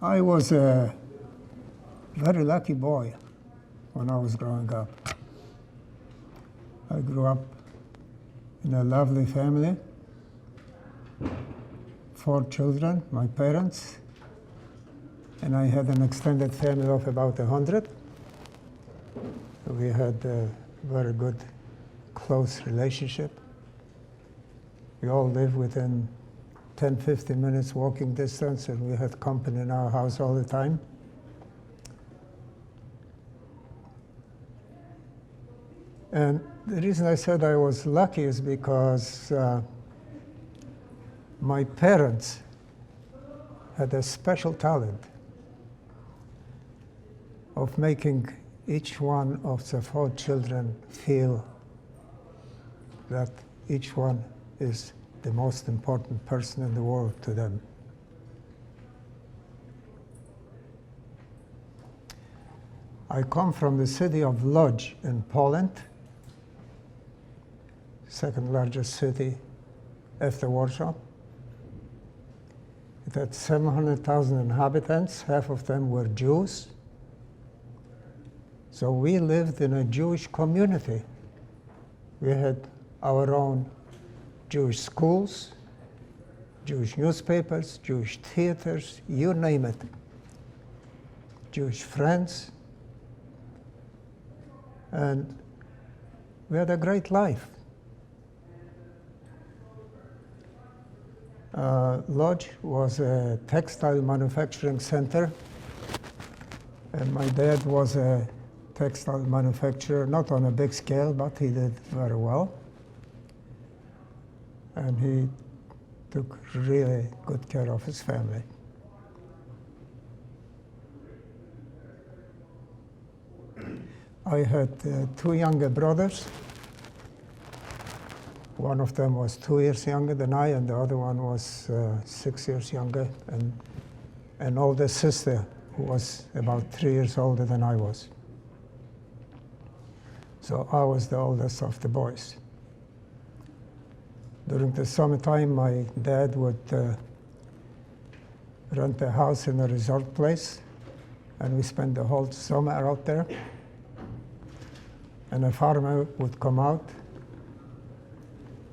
I was a very lucky boy when I was growing up. I grew up in a lovely family, 4 children, my parents, and I had an extended family of about 100. We had a very good, close relationship. We all lived within 10, 15 minutes walking distance, and we had company in our house all the time. And the reason I said I was lucky is because my parents had a special talent of making each one of the 4 children feel that each one is the most important person in the world to them. I come from the city of Lodz in Poland, second largest city after Warsaw. It had 700,000 inhabitants, half of them were Jews. So we lived in a Jewish community. We had our own Jewish schools, Jewish newspapers, Jewish theaters, you name it. Jewish friends. And we had a great life. Lodz was a textile manufacturing center, and my dad was a textile manufacturer, not on a big scale, but he did very well. And he took really good care of his family. I had 2 younger brothers. One of them was 2 years younger than I, and the other one was 6 years younger, and an older sister who was about 3 years older than I was. So I was the oldest of the boys. During the summertime, my dad would rent a house in a resort place, and we spent the whole summer out there. And a farmer would come out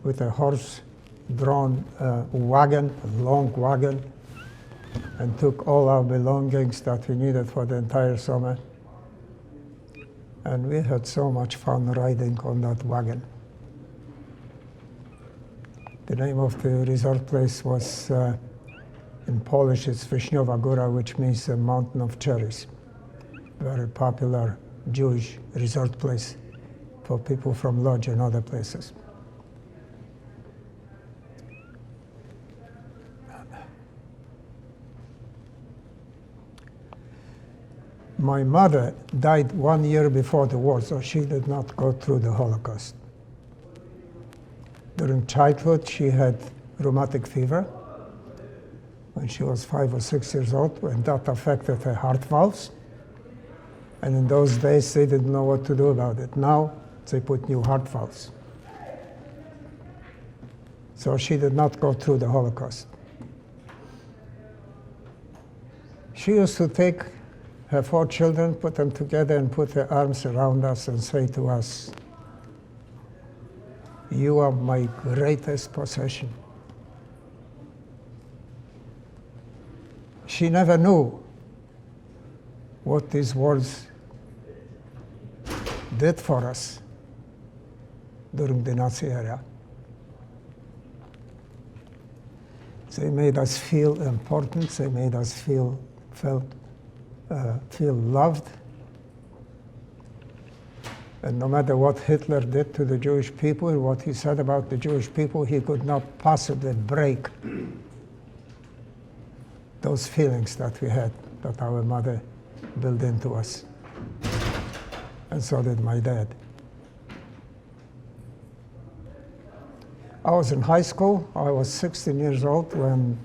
with a horse-drawn wagon, a long wagon, and took all our belongings that we needed for the entire summer. And we had so much fun riding on that wagon. The name of the resort place was, in Polish, it's Wiśniowa Góra, which means a mountain of cherries. Very popular Jewish resort place for people from Lodz and other places. My mother died 1 year before the war, so she did not go through the Holocaust. During childhood, she had rheumatic fever when she was 5 or 6 years old, and that affected her heart valves. And in those days, they didn't know what to do about it. Now, they put new heart valves. So she did not go through the Holocaust. She used to take her 4 children, put them together, and put her arms around us and say to us, "You are my greatest possession." She never knew what these words did for us during the Nazi era. They made us feel important. They made us feel loved. And no matter what Hitler did to the Jewish people and what he said about the Jewish people, he could not possibly break those feelings that we had, that our mother built into us. And so did my dad. I was in high school. I was 16 years old when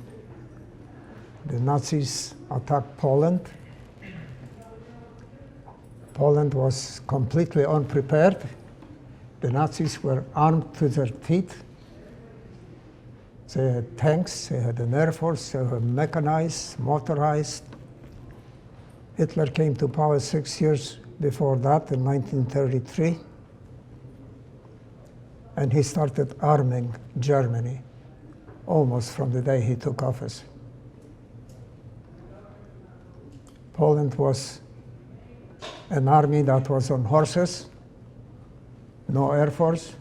the Nazis attacked Poland. Poland was completely unprepared. The Nazis were armed to their teeth. They had tanks, they had an air force, they were mechanized, motorized, Hitler came to power 6 years before that, in 1933, and he started arming Germany almost from the day he took office. Poland was an army that was on horses, no air force,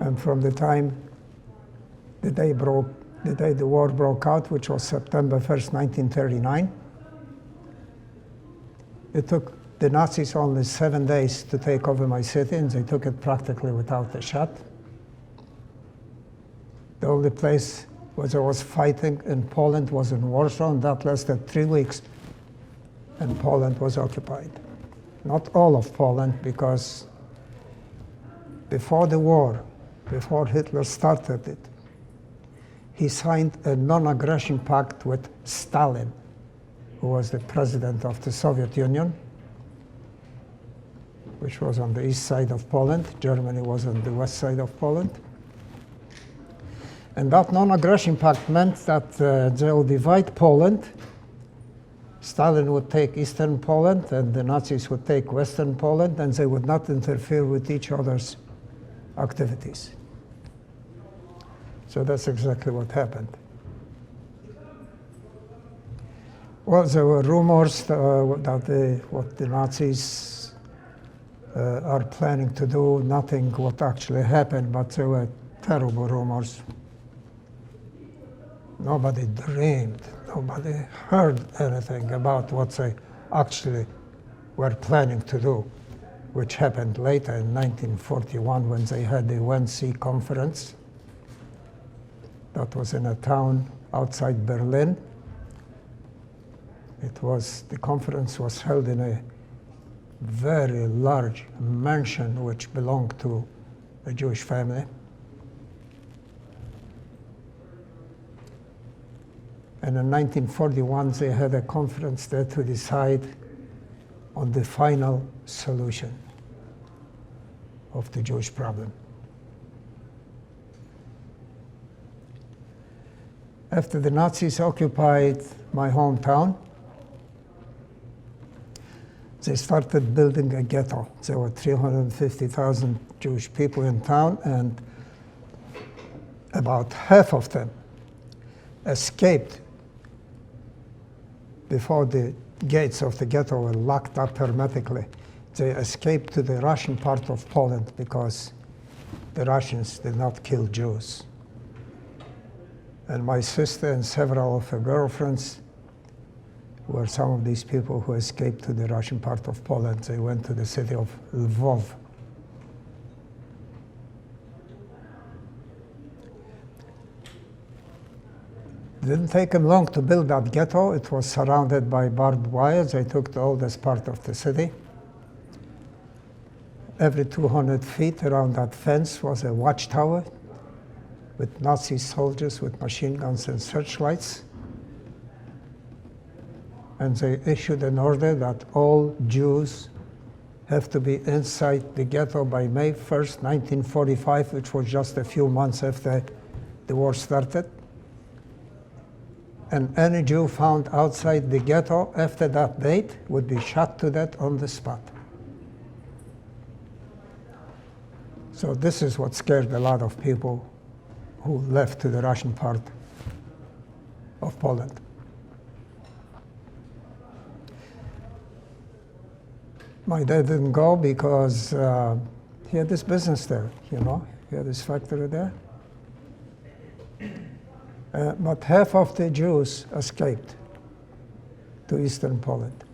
and from the time the day the war broke out, which was September 1st, 1939, it took the Nazis only 7 days to take over my city, and they took it practically without a shot. The only place where there was fighting in Poland was in Warsaw, and that lasted 3 weeks, and Poland was occupied. Not all of Poland, because before the war, before Hitler started it, he signed a non-aggression pact with Stalin, who was the president of the Soviet Union, which was on the east side of Poland. Germany was on the west side of Poland. And that non-aggression pact meant that they'll divide Poland. Stalin would take Eastern Poland, and the Nazis would take Western Poland, and they would not interfere with each other's activities. So that's exactly what happened. Well, there were rumors that what the Nazis are planning to do, nothing would actually happen, but there were terrible rumors. Nobody dreamed, nobody heard anything about what they actually were planning to do, which happened later in 1941 when they had the 1C conference. That was in a town outside Berlin. The conference was held in a very large mansion which belonged to a Jewish family. And in 1941, they had a conference there to decide on the final solution of the Jewish problem. After the Nazis occupied my hometown, they started building a ghetto. There were 350,000 Jewish people in town, and about half of them escaped before the gates of the ghetto were locked up hermetically. They escaped to the Russian part of Poland because the Russians did not kill Jews. And my sister and several of her girlfriends were some of these people who escaped to the Russian part of Poland. They went to the city of Lwów. It didn't take them long to build that ghetto. It was surrounded by barbed wire. They took the oldest part of the city. Every 200 feet around that fence was a watchtower with Nazi soldiers with machine guns and searchlights. And they issued an order that all Jews have to be inside the ghetto by May 1st, 1945, which was just a few months after the war started. And any Jew found outside the ghetto after that date would be shot to death on the spot. So this is what scared a lot of people who left to the Russian part of Poland. My dad didn't go because he had this business there, you know. He had this factory there. But half of the Jews escaped to Eastern Poland.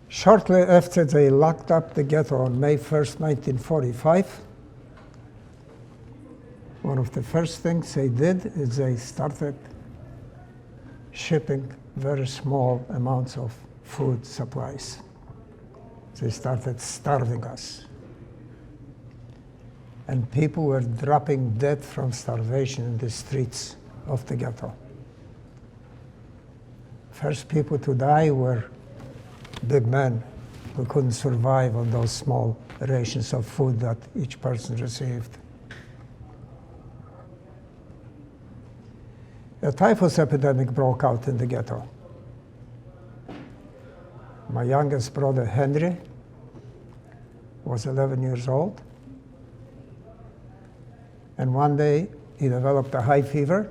Shortly after they locked up the ghetto on May 1st, 1945, one of the first things they did is they started shipping very small amounts of food supplies. They started starving us. And people were dropping dead from starvation in the streets of the ghetto. First people to die were big men who couldn't survive on those small rations of food that each person received. A typhus epidemic broke out in the ghetto. My youngest brother, Henry, was 11 years old. And one day, he developed a high fever.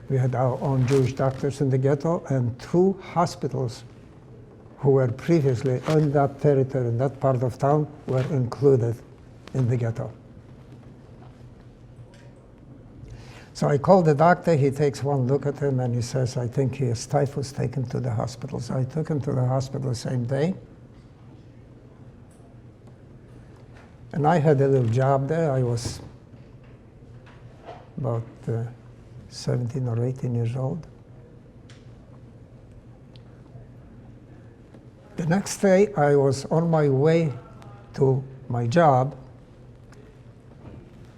We had our own Jewish doctors in the ghetto, and 2 hospitals who were previously in that territory, in that part of town, were included in the ghetto. So I called the doctor. He takes one look at him, and he says, I think he has typhus, take him to the hospital. So I took him to the hospital the same day. And I had a little job there. I was about 17 or 18 years old. The next day, I was on my way to my job,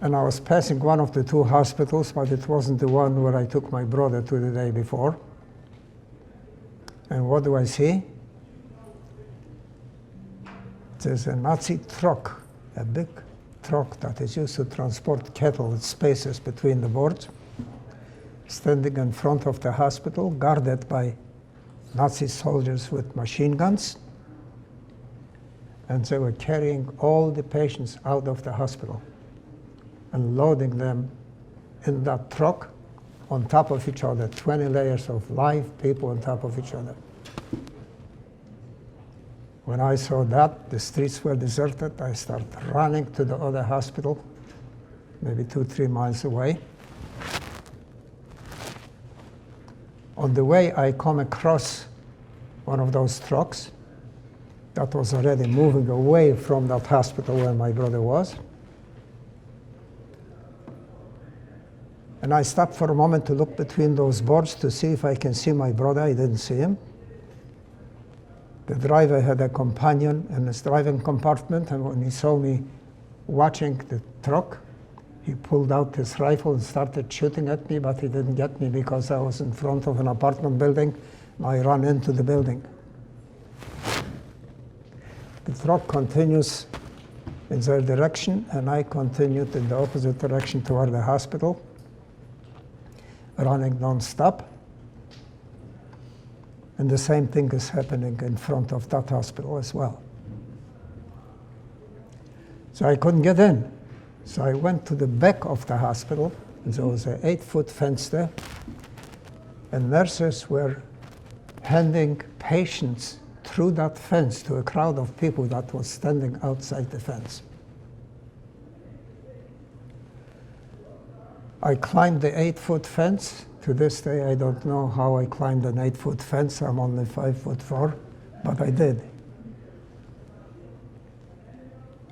and I was passing one of the 2 hospitals, but it wasn't the one where I took my brother to the day before. And what do I see? There's a Nazi truck, a big truck that is used to transport cattle with spaces between the boards, standing in front of the hospital, guarded by Nazi soldiers with machine guns. And they were carrying all the patients out of the hospital and loading them in that truck on top of each other, 20 layers of live people on top of each other. When I saw that, the streets were deserted. I started running to the other hospital, maybe 2-3 miles away. On the way, I come across one of those trucks that was already moving away from that hospital where my brother was. And I stopped for a moment to look between those boards to see if I can see my brother. I didn't see him. The driver had a companion in his driving compartment, and when he saw me watching the truck, he pulled out his rifle and started shooting at me, but he didn't get me because I was in front of an apartment building. I ran into the building. The truck continues in their direction, and I continued in the opposite direction toward the hospital, running non-stop. And the same thing is happening in front of that hospital as well. So I couldn't get in. So I went to the back of the hospital, and there was an 8-foot fence there, and nurses were handing patients through that fence to a crowd of people that was standing outside the fence. I climbed the 8-foot fence. To this day, I don't know how I climbed an 8-foot fence. I'm only 5'4", but I did.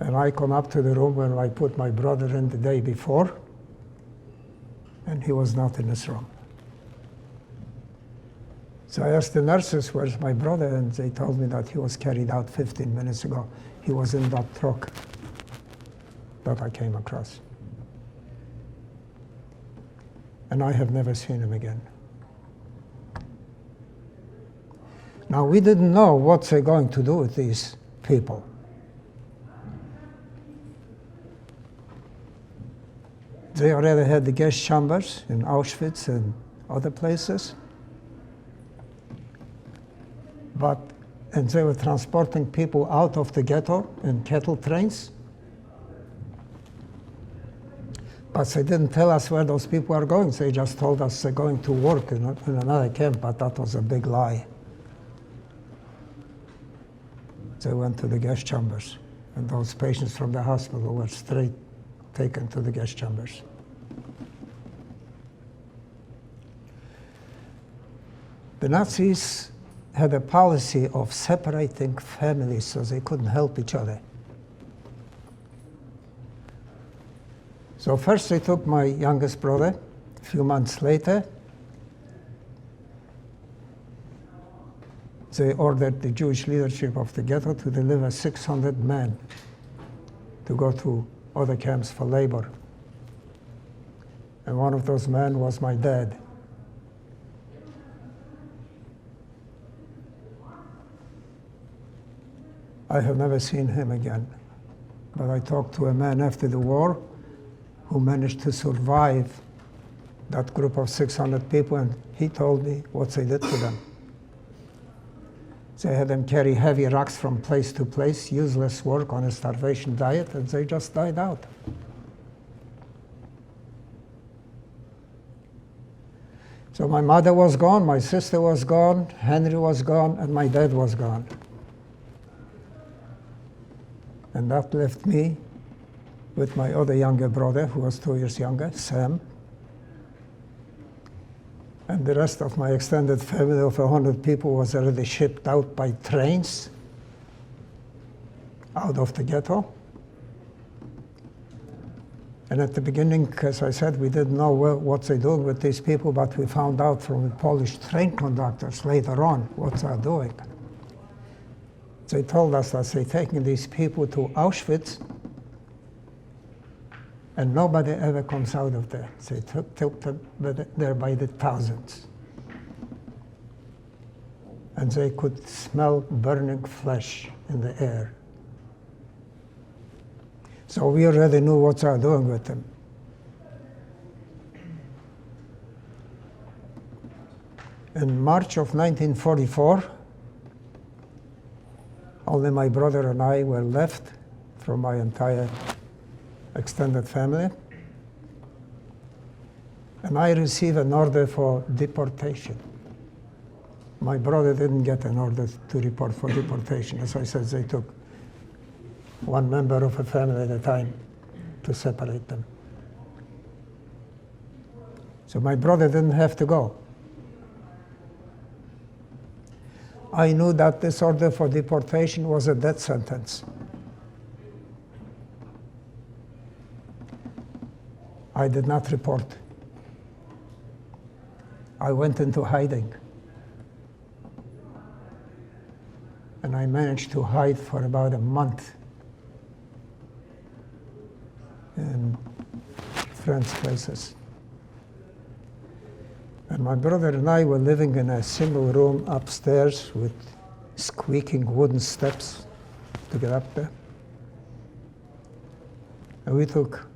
And I come up to the room where I put my brother in the day before, and he was not in his room. So I asked the nurses, where's my brother? And they told me that he was carried out 15 minutes ago. He was in that truck that I came across. And I have never seen him again. Now, we didn't know what they're going to do with these people. They already had the gas chambers in Auschwitz and other places. And they were transporting people out of the ghetto in cattle trains. But they didn't tell us where those people are going. They just told us they're going to work in another camp, but that was a big lie. They went to the gas chambers, and those patients from the hospital were straight taken to the gas chambers. The Nazis had a policy of separating families so they couldn't help each other. So first they took my youngest brother. A few months later, they ordered the Jewish leadership of the ghetto to deliver 600 men to go to other camps for labor. And one of those men was my dad. I have never seen him again. But I talked to a man after the war who managed to survive that group of 600 people, and he told me what they did to them. They had them carry heavy rocks from place to place, useless work on a starvation diet, and they just died out. So my mother was gone, my sister was gone, Henry was gone, and my dad was gone. And that left me with my other younger brother, who was 2 years younger, Sam. And the rest of my extended family of 100 people was already shipped out by trains out of the ghetto. And at the beginning, as I said, we didn't know what they're doing with these people, but we found out from the Polish train conductors later on what they're doing. They told us that they're taking these people to Auschwitz, and nobody ever comes out of there. They took them there by the thousands. And they could smell burning flesh in the air. So we already knew what they were doing with them. In March of 1944, only my brother and I were left from my entire extended family. And I received an order for deportation. My brother didn't get an order to report for deportation. As I said, they took one member of a family at a time to separate them. So my brother didn't have to go. I knew that this order for deportation was a death sentence. I did not report. I went into hiding. And I managed to hide for about a month in friends' places. And my brother and I were living in a single room upstairs with squeaking wooden steps to get up there. And we took,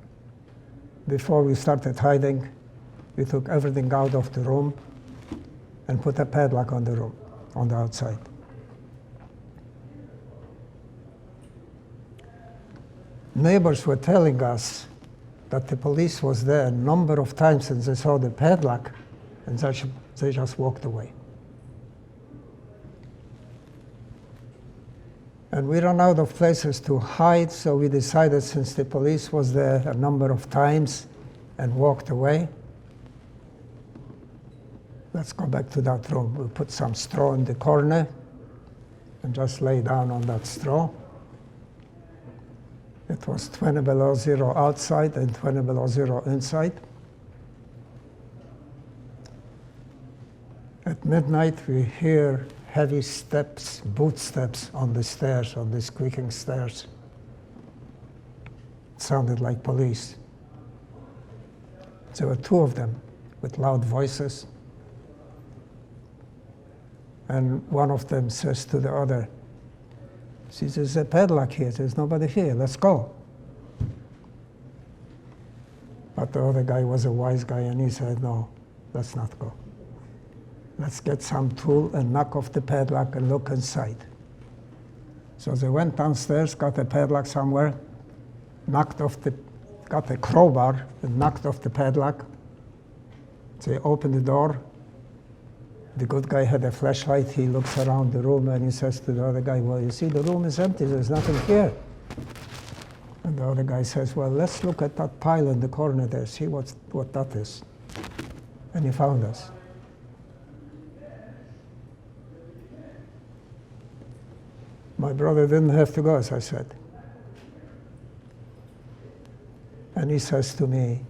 before we started hiding, we took everything out of the room and put a padlock on the room, on the outside. Neighbors were telling us that the police was there a number of times and they saw the padlock and they just walked away. And we ran out of places to hide, so we decided, since the police was there a number of times and walked away, let's go back to that room. We put some straw in the corner and just lay down on that straw. It was 20 below zero outside and 20 below zero inside. At midnight, we hear heavy steps, boot steps on the stairs, on the squeaking stairs. It sounded like police. There were two of them with loud voices. And one of them says to the other, "See, there's a padlock here, there's nobody here, let's go." But the other guy was a wise guy and he said, "No, let's not go. Let's get some tool and knock off the padlock and look inside." So they went downstairs, got a padlock somewhere, got a crowbar and knocked off the padlock. They opened the door. The good guy had a flashlight. He looks around the room and he says to the other guy, "Well, you see, the room is empty, there's nothing here." And the other guy says, "Well, let's look at that pile in the corner there, see what that is." And he found us. My brother didn't have to go, as I said. And he says to me,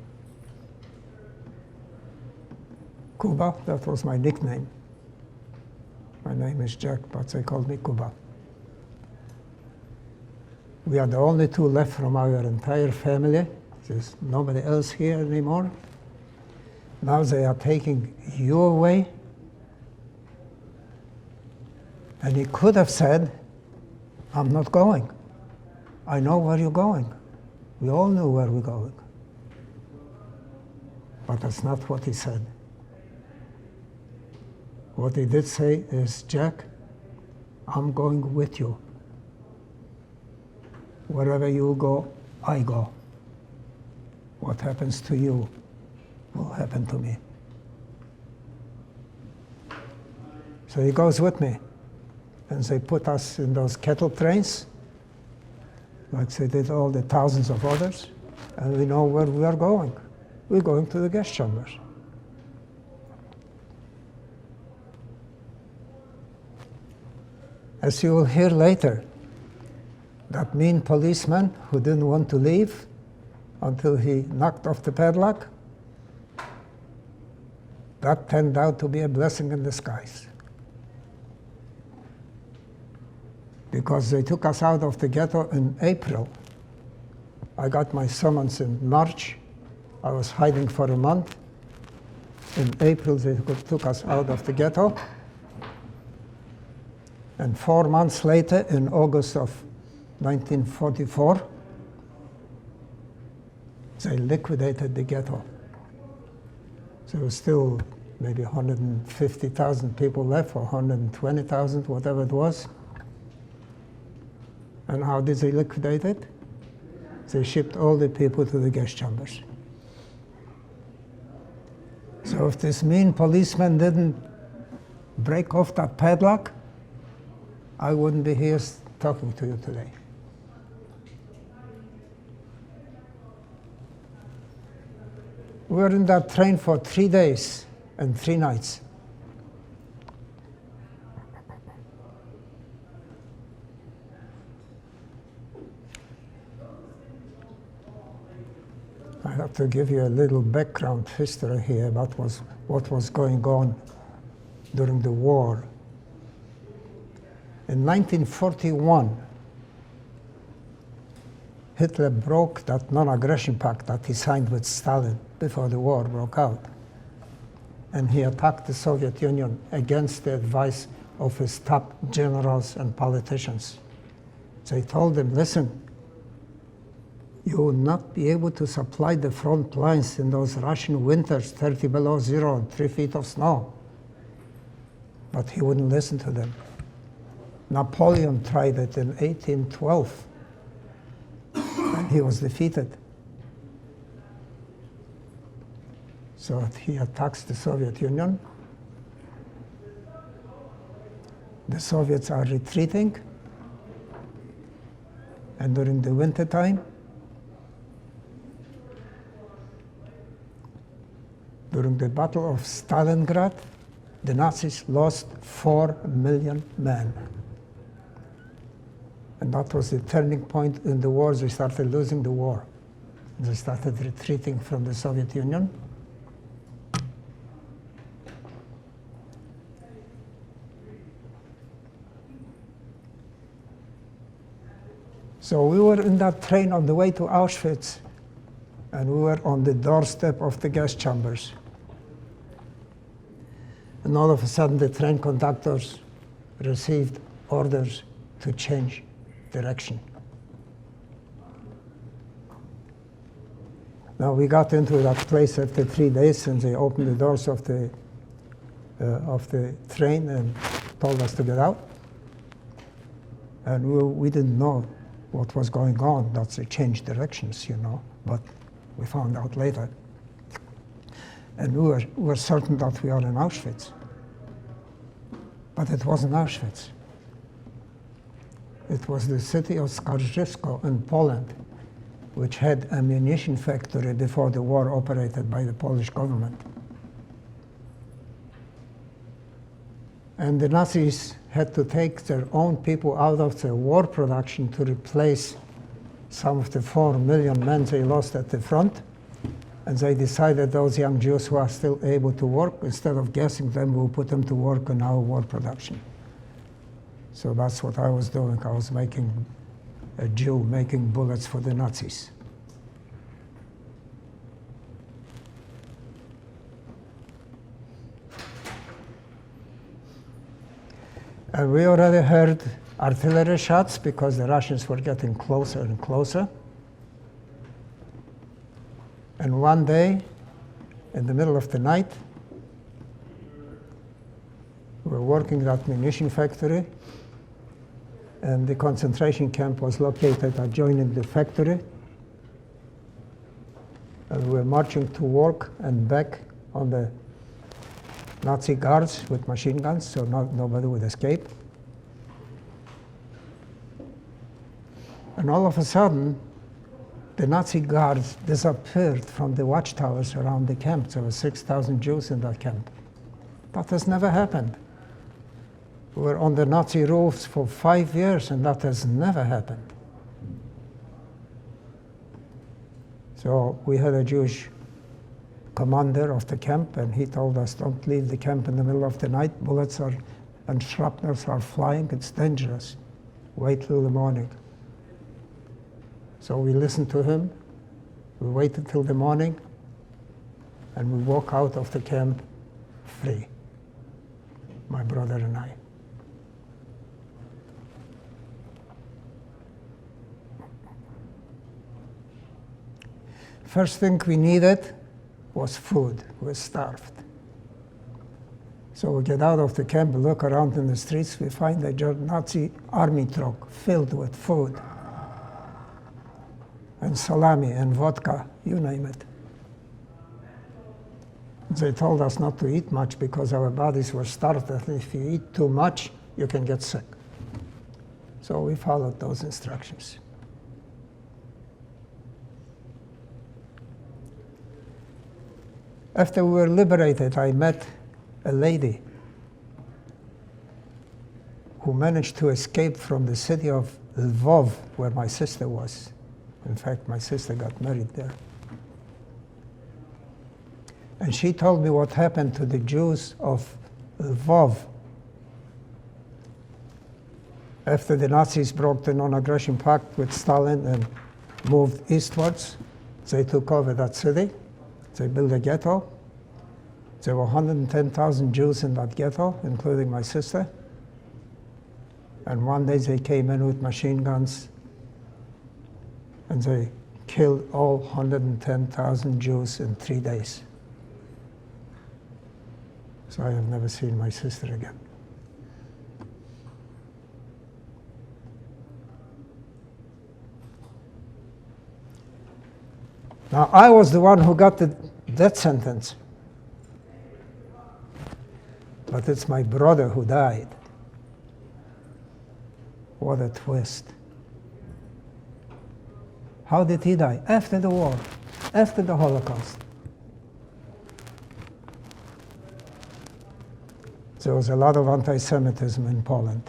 "Cuba," that was my nickname. My name is Jack, but they called me Cuba. "We are the only two left from our entire family. There's nobody else here anymore. Now they are taking you away." And he could have said, "I'm not going. I know where you're going." We all knew where we're going. But that's not what he said. What he did say is, Jack, I'm going with you. Wherever you go, I go. What happens to you will happen to me. So he goes with me. And they put us in those cattle trains, like they did all the thousands of others. And we know where we are going. We're going to the gas chambers. As you will hear later, that mean policeman who didn't want to leave until he knocked off the padlock, that turned out to be a blessing in disguise. Because they took us out of the ghetto in April. I got my summons in March. I was hiding for a month. In April, they took us out of the ghetto. And 4 months later, in August of 1944, they liquidated the ghetto. So there was still maybe 150,000 people left, or 120,000, whatever it was. And how did they liquidate it? They shipped all the people to the gas chambers. So if this mean policeman didn't break off that padlock, I wouldn't be here talking to you today. We were in that train for 3 days and 3 nights. I have to give you a little background history here about what was going on during the war. In 1941, Hitler broke that non-aggression pact that he signed with Stalin before the war broke out. And he attacked the Soviet Union against the advice of his top generals and politicians. They told him, listen, you will not be able to supply the front lines in those Russian winters, 30 below zero and 3 feet of snow. But he wouldn't listen to them. Napoleon tried it in 1812, and he was defeated. So he attacks the Soviet Union. The Soviets are retreating, and during the winter time, during the Battle of Stalingrad, the Nazis lost 4 million men. And that was the turning point in the war. They started losing the war. They started retreating from the Soviet Union. So we were in that train on the way to Auschwitz, and we were on the doorstep of the gas chambers. And all of a sudden, the train conductors received orders to change direction. Now, we got into that place after 3 days, and they opened the doors of the train and told us to get out. And we didn't know what was going on. That's they changed directions, you know, but we found out later. And we were certain that we are in Auschwitz. But it wasn't Auschwitz. It was the city of Skarżysko in Poland, which had a munition factory before the war operated by the Polish government. And the Nazis had to take their own people out of the war production to replace some of the 4 million men they lost at the front. And they decided those young Jews who are still able to work, instead of gassing them, we'll put them to work in our war production. So that's what I was doing. I was making a Jew making bullets for the Nazis. And we already heard artillery shots because the Russians were getting closer and closer. And one day, in the middle of the night. We were working at munition factory, and the concentration camp was located adjoining the factory. And we were marching to work and back on the Nazi guards with machine guns, so nobody would escape. And all of a sudden, the Nazi guards disappeared from the watchtowers around the camp. There were 6,000 Jews in that camp. That has never happened. We were on the Nazi roofs for 5 years, and that has never happened. So we had a Jewish commander of the camp, and he told us, don't leave the camp in the middle of the night. Bullets and shrapnels are flying. It's dangerous. Wait till the morning. So we listened to him. We waited till the morning, and we walked out of the camp free, my brother and I. First thing we needed was food. We were starved. So we get out of the camp, look around in the streets, we find a Nazi army truck filled with food, and salami and vodka, you name it. They told us not to eat much because our bodies were starved, and if you eat too much, you can get sick. So we followed those instructions. After we were liberated, I met a lady who managed to escape from the city of Lvov, where my sister was. In fact, my sister got married there. And she told me what happened to the Jews of Lvov after the Nazis broke the non-aggression pact with Stalin and moved eastwards. They took over that city. They built a ghetto. There were 110,000 Jews in that ghetto, including my sister. And one day they came in with machine guns, and they killed all 110,000 Jews in 3 days. So I have never seen my sister again. Now, I was the one who got the death sentence. But it's my brother who died. What a twist. How did he die? After the war, after the Holocaust. There was a lot of anti-Semitism in Poland.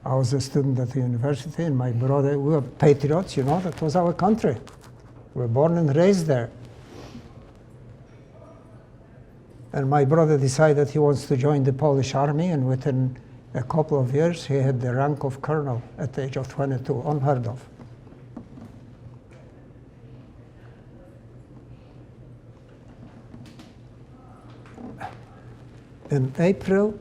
I was a student at the university, and my brother, we were patriots, you know, that was our country. We were born and raised there. And my brother decided he wants to join the Polish army, and within a couple of years, he had the rank of colonel at the age of 22, unheard of. In April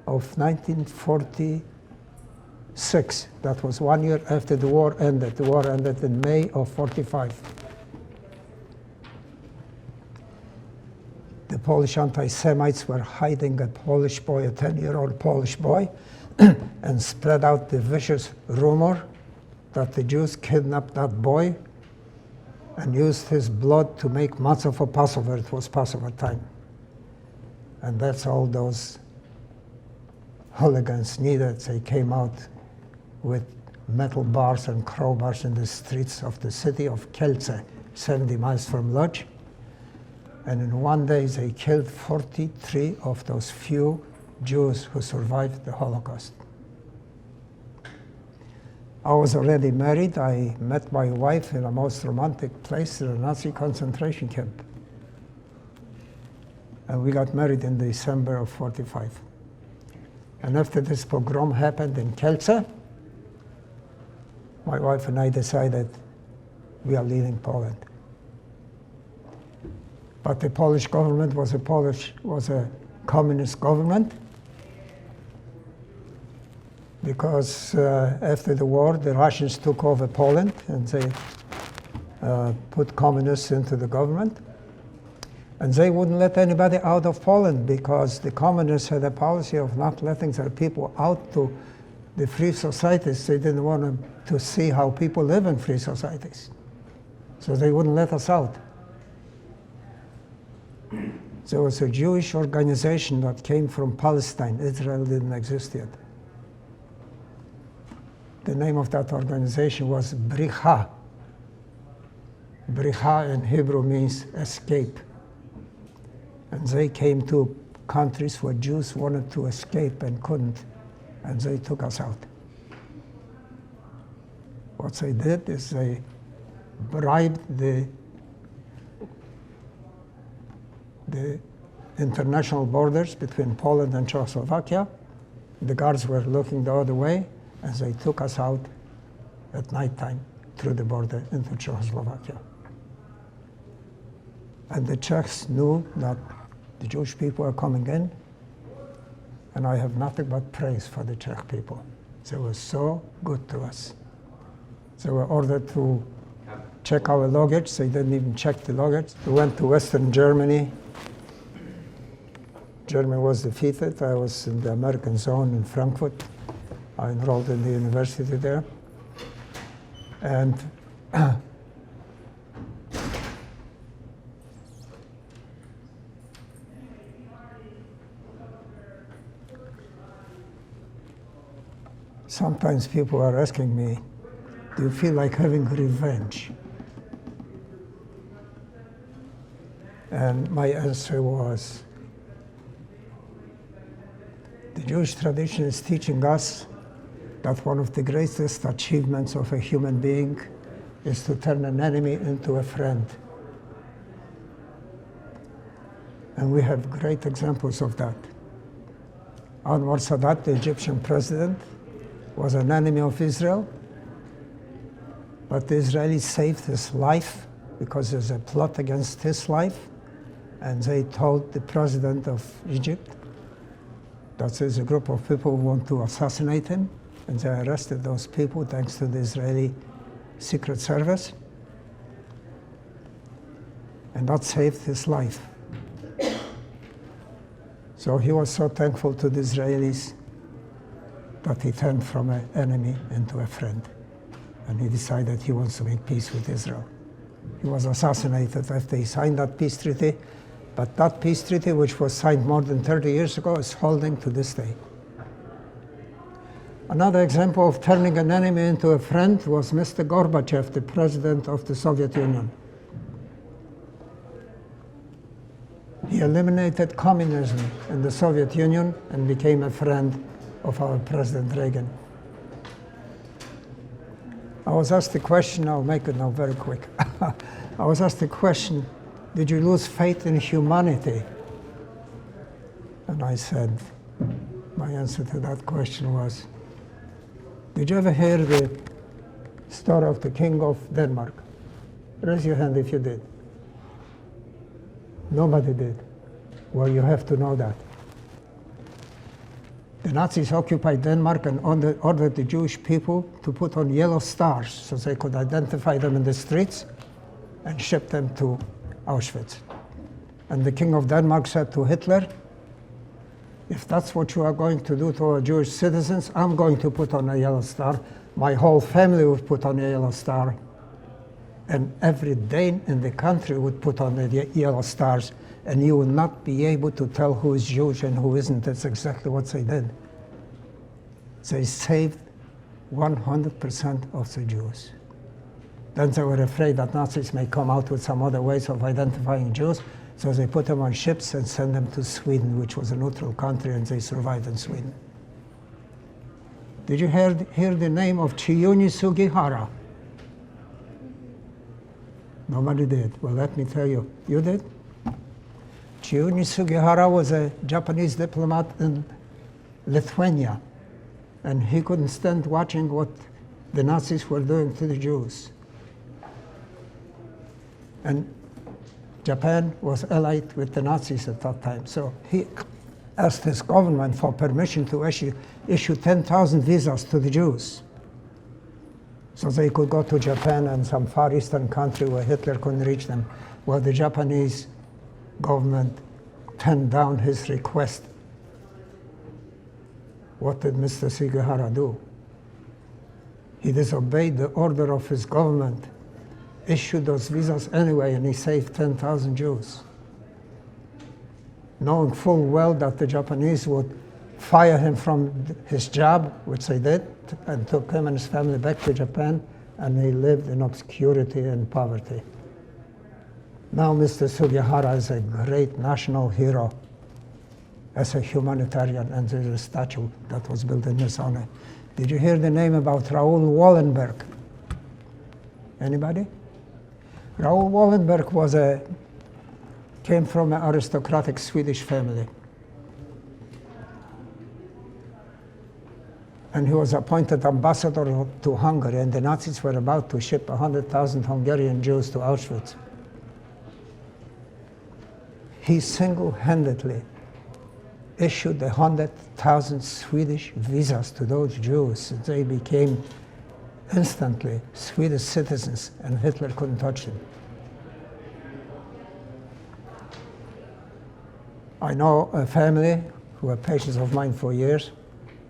of 1946, that was 1 year after the war ended. The war ended in May of 45. The Polish anti-Semites were hiding a Polish boy, a 10-year-old Polish boy, and spread out the vicious rumor that the Jews kidnapped that boy and used his blood to make matzah for Passover. It was Passover time. And that's all those hooligans needed. They came out with metal bars and crowbars in the streets of the city of Kielce, 70 miles from Lodz. And in one day, they killed 43 of those few Jews who survived the Holocaust. I was already married. I met my wife in a most romantic place in a Nazi concentration camp. And we got married in December of 45. And after this pogrom happened in Kielce, my wife and I decided we are leaving Poland. But the Polish government was a communist government, because after the war, the Russians took over Poland, and they put communists into the government. And they wouldn't let anybody out of Poland because the communists had a policy of not letting their people out to the free societies. They didn't want to see how people live in free societies. So they wouldn't let us out. There was a Jewish organization that came from Palestine. Israel didn't exist yet. The name of that organization was Bricha. Bricha in Hebrew means escape. And they came to countries where Jews wanted to escape and couldn't, and they took us out. What they did is they bribed the international borders between Poland and Czechoslovakia. The guards were looking the other way, and they took us out at nighttime through the border into Czechoslovakia. And the Czechs knew that the Jewish people are coming in, and I have nothing but praise for the Czech people. They were so good to us. They were ordered to check our luggage. They didn't even check the luggage. We went to Western Germany. Germany was defeated. I was in the American zone in Frankfurt. I enrolled in the university there. And sometimes people are asking me, do you feel like having revenge? And my answer was, the Jewish tradition is teaching us that one of the greatest achievements of a human being is to turn an enemy into a friend. And we have great examples of that. Anwar Sadat, the Egyptian president, was an enemy of Israel, but the Israelis saved his life because there's a plot against his life, and they told the president of Egypt that there's a group of people who want to assassinate him, and they arrested those people thanks to the Israeli Secret Service, and that saved his life. So he was so thankful to the Israelis that he turned from an enemy into a friend, and he decided he wants to make peace with Israel. He was assassinated after he signed that peace treaty, but that peace treaty, which was signed more than 30 years ago, is holding to this day. Another example of turning an enemy into a friend was Mr. Gorbachev, the president of the Soviet Union. He eliminated communism in the Soviet Union and became a friend of our President Reagan. I was asked the question, I'll make it now very quick. I was asked the question, did you lose faith in humanity? And I said, my answer to that question was, did you ever hear the story of the King of Denmark? Raise your hand if you did. Nobody did. Well, you have to know that. The Nazis occupied Denmark and ordered the Jewish people to put on yellow stars so they could identify them in the streets and ship them to Auschwitz. And the King of Denmark said to Hitler, if that's what you are going to do to our Jewish citizens, I'm going to put on a yellow star. My whole family would put on a yellow star. And every Dane in the country would put on the yellow stars, and you would not be able to tell who is Jewish and who isn't. That's exactly what they did. They saved 100% of the Jews. Then they were afraid that Nazis may come out with some other ways of identifying Jews, so they put them on ships and sent them to Sweden, which was a neutral country, and they survived in Sweden. Did you hear the name of Chiyuji Sugihara? Nobody did. Well, let me tell you. You did? Chiyuji Sugihara was a Japanese diplomat in Lithuania, and he couldn't stand watching what the Nazis were doing to the Jews. And Japan was allied with the Nazis at that time, so he asked his government for permission to issue 10,000 visas to the Jews. so they could go to Japan and some Far Eastern country where Hitler couldn't reach them. Well, the Japanese government turned down his request. What did Mr. Sugihara do? He disobeyed the order of his government, issued those visas anyway, and he saved 10,000 Jews. Knowing full well that the Japanese would fire him from his job, which they did, and took him and his family back to Japan, and he lived in obscurity and poverty. Now Mr. Sugihara is a great national hero as a humanitarian, and there's a statue that was built in his honor. Did you hear the name about Raoul Wallenberg? Anybody? Raoul Wallenberg came from an aristocratic Swedish family. And he was appointed ambassador to Hungary, and the Nazis were about to ship 100,000 Hungarian Jews to Auschwitz. He single-handedly issued 100,000 Swedish visas to those Jews. They became instantly Swedish citizens, and Hitler couldn't touch them. I know a family who were patients of mine for years.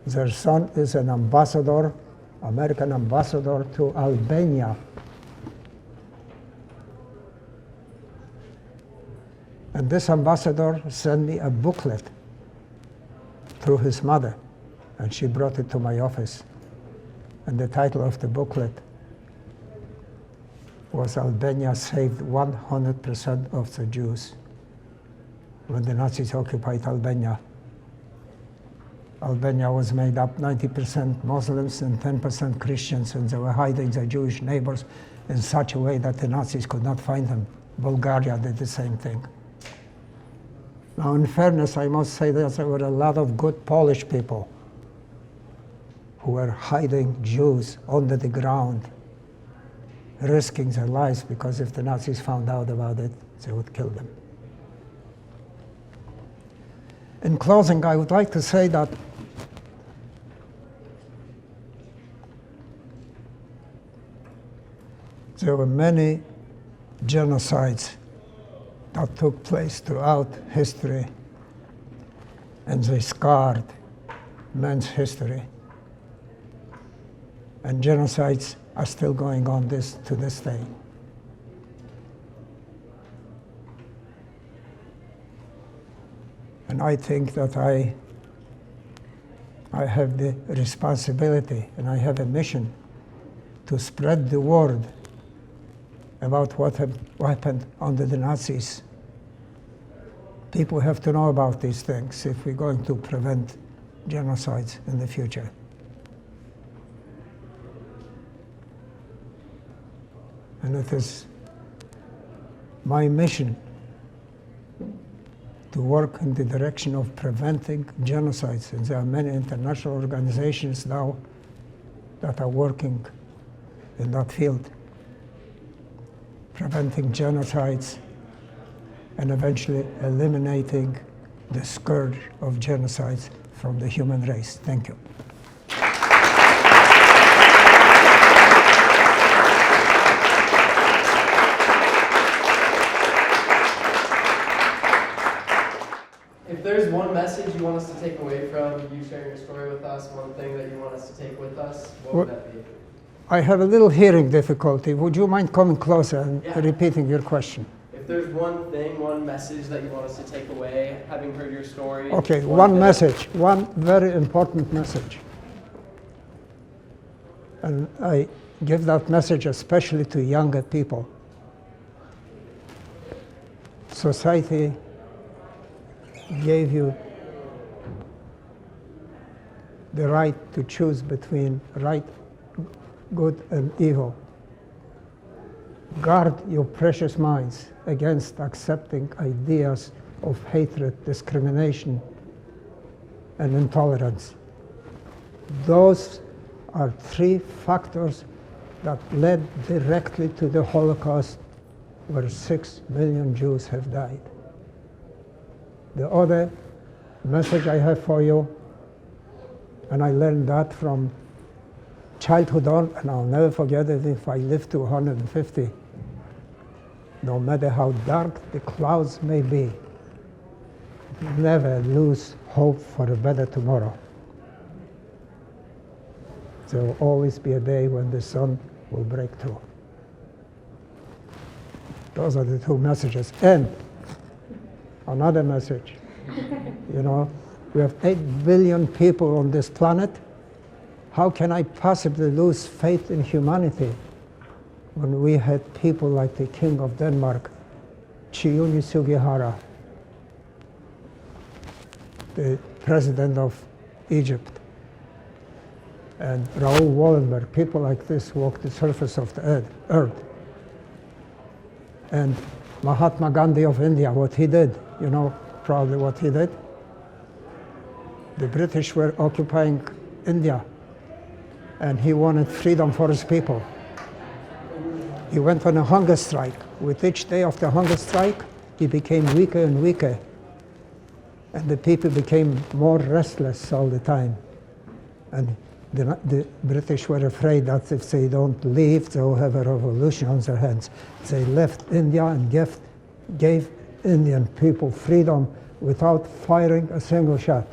Their son is an ambassador, American ambassador to Albania. And this ambassador sent me a booklet through his mother, and she brought it to my office. And the title of the booklet was Albania Saved 100% of the Jews when the Nazis occupied Albania. Albania was made up 90% Muslims and 10% Christians, and they were hiding their Jewish neighbors in such a way that the Nazis could not find them. Bulgaria did the same thing. Now, in fairness, I must say that there were a lot of good Polish people who were hiding Jews under the ground, risking their lives, because if the Nazis found out about it, they would kill them. In closing, I would like to say that there were many genocides that took place throughout history, and they scarred man's history. And genocides are still going on to this day. And I think that I have the responsibility, and I have a mission to spread the word about what happened under the Nazis. People have to know about these things if we're going to prevent genocides in the future. And it is my mission to work in the direction of preventing genocides. And there are many international organizations now that are working in that field, preventing genocides and eventually eliminating the scourge of genocides from the human race. Thank you. If there's one message you want us to take away from you sharing your story with us, one thing that you want us to take with us, what would that be? I have a little hearing difficulty. Would you mind coming closer and repeating your question? If there's one thing, one message that you want us to take away, having heard your story. Okay, one message, one very important message. And I give that message especially to younger people. Society gave you the right to choose between right, good, and evil. Guard your precious minds against accepting ideas of hatred, discrimination, and intolerance. Those are three factors that led directly to the Holocaust, where 6 million Jews have died. The other message I have for you, and I learned that from childhood on, and I'll never forget it if I live to 150. No matter how dark the clouds may be, never lose hope for a better tomorrow. There will always be a day when the sun will break through. Those are the two messages. And another message, you know, we have 8 billion people on this planet. How can I possibly lose faith in humanity when we had people like the King of Denmark, Chiyumi Sugihara, the President of Egypt, and Raoul Wallenberg? People like this walk the surface of the earth. And Mahatma Gandhi of India, what he did, you know, probably what he did. The British were occupying India, and he wanted freedom for his people. He went on a hunger strike. With each day of the hunger strike, he became weaker and weaker. And the people became more restless all the time. And the British were afraid that if they don't leave, they'll have a revolution on their hands. They left India and gave Indian people freedom without firing a single shot.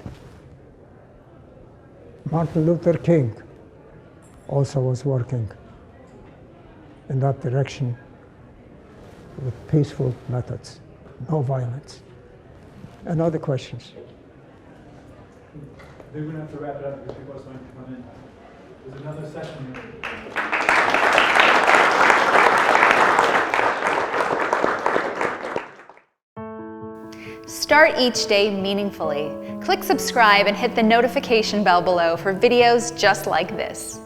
Martin Luther King also was working in that direction with peaceful methods, no violence. And other questions? We're going to have to wrap it up because people are starting to come in. There's another session here. Start each day meaningfully. Click subscribe and hit the notification bell below for videos just like this.